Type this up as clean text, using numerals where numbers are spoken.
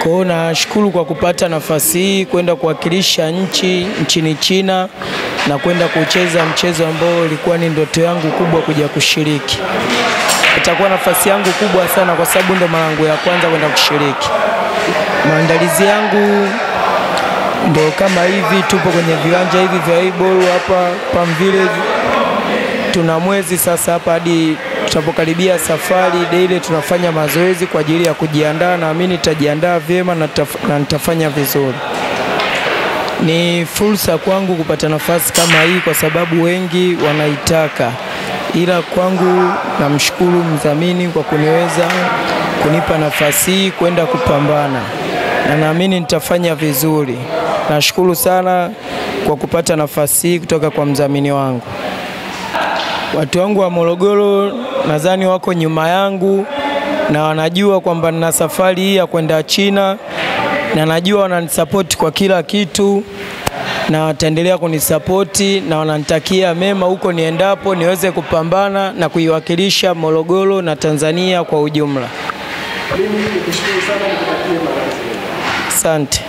Kwa hiyo nashukuru kwa kupata nafasi hii kwenda kuwakilisha nchini China na kwenda kucheza mchezo ambao ulikuwa ni ndoto yangu kubwa kuja kushiriki. Itakuwa nafasi yangu kubwa sana kwa sababu ndo mara yangu ya kwanza kwenda kushiriki. Maandalizi yangu ndo kama hivi, tupo kwenye viwanja hivi vya volleyball hapa Palm Village. Tuna mwezi sasa hapa hadi tunapokaribia safari daily tunafanya mazoezi kwa ajili ya kujiandaa, na mimi nitajiandaa vyema na nitafanya vizuri. Ni fursa kwangu kupata nafasi kama hii kwa sababu wengi wanaitaka. Ila kwangu namshukuru mdhamini kwa kunipa nafasi hii kwenda kupambana. Na naamini nitafanya vizuri. Nashukuru sana kwa kupata nafasi hii kutoka kwa mdhamini wangu. Watu wangu wa Morogoro nadhani wako nyuma yangu na wanajua kwamba nina safari hii ya kwenda China, na najua wananisupport kwa kila kitu na wataendelea kunisupport na wananitakia mema huko niendapo niweze kupambana na kuiwakilisha Morogoro na Tanzania kwa ujumla. Asante.